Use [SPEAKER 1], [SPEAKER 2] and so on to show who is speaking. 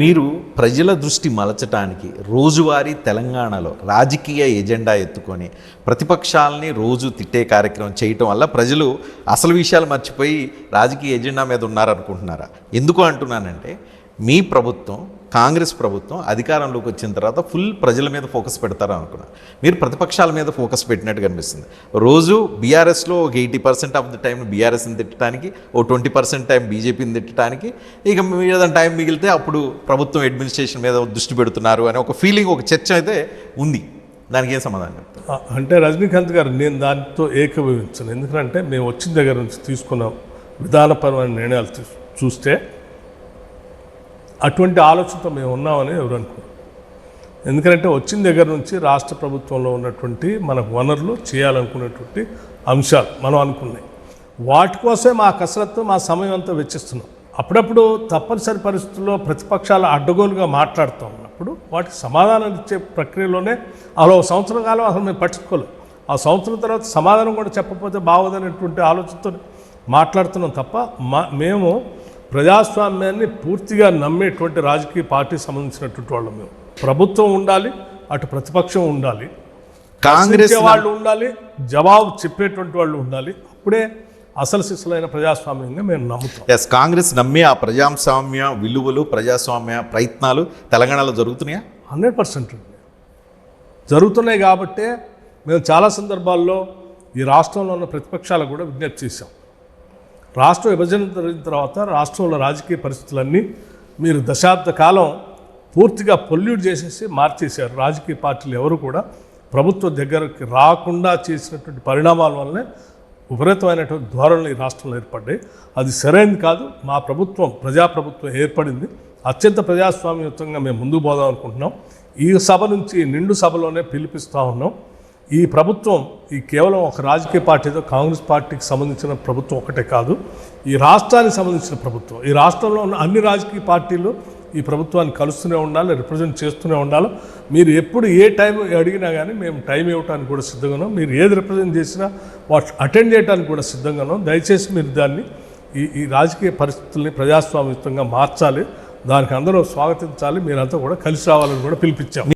[SPEAKER 1] మీరు ప్రజల దృష్టి మలచటానికి రోజువారీ తెలంగాణలో రాజకీయ ఎజెండా ఎత్తుకొని ప్రతిపక్షాలని రోజు తిట్టే కార్యక్రమం చేయటం వల్ల ప్రజలు అసలు విషయాలు మర్చిపోయి రాజకీయ ఎజెండా మీద ఉన్నారనుకుంటున్నారా? ఎందుకు అంటున్నానంటే, మీ ప్రభుత్వం కాంగ్రెస్ ప్రభుత్వం అధికారంలోకి వచ్చిన తర్వాత ఫుల్ ప్రజల మీద ఫోకస్ పెడతారు అనుకున్నా. మీరు ప్రతిపక్షాల మీద ఫోకస్ పెట్టినట్టు కనిపిస్తుంది. రోజు బీఆర్ఎస్లో ఒక 80% ఆఫ్ ద టైం బీఆర్ఎస్ని తిట్టడానికి, ఓ 20% టైం బీజేపీని తిట్టడానికి, ఇక మీద టైం మిగిలితే అప్పుడు ప్రభుత్వం అడ్మినిస్ట్రేషన్ మీద దృష్టి పెడుతున్నారు అనే ఒక ఫీలింగ్, ఒక చర్చ అయితే ఉంది. దానికి ఏం సమాధానం చెప్తారు?
[SPEAKER 2] అంటే రజనీకాంత్ గారు, నేను దాంతో ఏకీభవించను. ఎందుకంటే మేము వచ్చిన దగ్గర నుంచి తీసుకున్న విధానపరమైన నిర్ణయాలు చూస్తే అటువంటి ఆలోచనతో మేము ఉన్నామని ఎవరు అనుకోరు. ఎందుకంటే వచ్చిన దగ్గర నుంచి రాష్ట్ర ప్రభుత్వంలో ఉన్నటువంటి మనకు వనరులు చేయాలనుకునేటువంటి అంశాలు మనం అనుకున్నాయి. వాటి కోసమే మా కసరత్తు, మా సమయం అంతా వెచ్చిస్తున్నాం. అప్పుడప్పుడు తప్పనిసరి పరిస్థితుల్లో ప్రతిపక్షాలు అడ్డగోలుగా మాట్లాడుతూ ఉన్నప్పుడు వాటికి సమాధానం ఇచ్చే ప్రక్రియలోనే అలా 1 సంవత్సరం కాలం అసలు మేము పట్టించుకోలేం. ఆ సంవత్సరం తర్వాత సమాధానం కూడా చెప్పకపోతే బాగోదనేటువంటి ఆలోచనతో మాట్లాడుతున్నాం తప్ప మేము ప్రజాస్వామ్యాన్ని పూర్తిగా నమ్మేటువంటి రాజకీయ పార్టీకి సంబంధించినటువంటి వాళ్ళు. మేము ప్రభుత్వం ఉండాలి, అటు ప్రతిపక్షం ఉండాలి, కాంగ్రెస్ వాళ్ళు ఉండాలి, జవాబు చెప్పేటువంటి వాళ్ళు ఉండాలి. అప్పుడే అసలు సిసలైన ప్రజాస్వామ్యంగా మేము నమ్ముతాం.
[SPEAKER 1] కాంగ్రెస్ నమ్మే ఆ ప్రజాస్వామ్య విలువలు, ప్రజాస్వామ్య ప్రయత్నాలు తెలంగాణలో జరుగుతున్నాయా?
[SPEAKER 2] 100% జరుగుతున్నాయి. కాబట్టే మేము చాలా సందర్భాల్లో ఈ రాష్ట్రంలో ఉన్న ప్రతిపక్షాలకు కూడా విజ్ఞప్తి చేశాం. రాష్ట్ర విభజన జరిగిన తర్వాత రాష్ట్రంలో రాజకీయ పరిస్థితులన్నీ మీరు దశాబ్ద కాలం పూర్తిగా పొల్యూట్ చేసేసి మార్చేశారు. రాజకీయ పార్టీలు ఎవరు కూడా ప్రభుత్వ దగ్గరికి రాకుండా చేసినటువంటి పరిణామాల వల్లనే విపరీతమైనటువంటి ధోరణులు ఈ రాష్ట్రంలో ఏర్పడ్డాయి. అది సరైనది కాదు. మా ప్రభుత్వం ప్రజాప్రభుత్వం ఏర్పడింది, అత్యంత ప్రజాస్వామ్యయుతంగా మేము ముందుకు పోదాం అనుకుంటున్నాం. ఈ సభ నుంచి నిండు సభలోనే పిలిపిస్తూ ఉన్నాం. ఈ ప్రభుత్వం కేవలం ఒక రాజకీయ పార్టీతో, కాంగ్రెస్ పార్టీకి సంబంధించిన ప్రభుత్వం ఒకటే కాదు, ఈ రాష్ట్రానికి సంబంధించిన ప్రభుత్వం. ఈ రాష్ట్రంలో ఉన్న అన్ని రాజకీయ పార్టీలు ఈ ప్రభుత్వాన్ని కలుస్తూనే ఉండాలి, రిప్రజెంట్ చేస్తూనే ఉండాలి. మీరు ఎప్పుడు ఏ టైం అడిగినా కానీ మేము టైం ఇవ్వడానికి కూడా సిద్ధంగా ఉన్నాం. మీరు ఏది రిప్రజెంట్ చేసినా వాటి అటెండ్ చేయడానికి కూడా సిద్ధంగా ఉన్నాం. దయచేసి మీరు దాన్ని ఈ రాజకీయ పరిస్థితుల్ని ప్రజాస్వామ్యయుతంగా మార్చాలి, దానికి అందరూ స్వాగతించాలి, మీరంతా కూడా కలిసి రావాలని కూడా పిలిపించాం.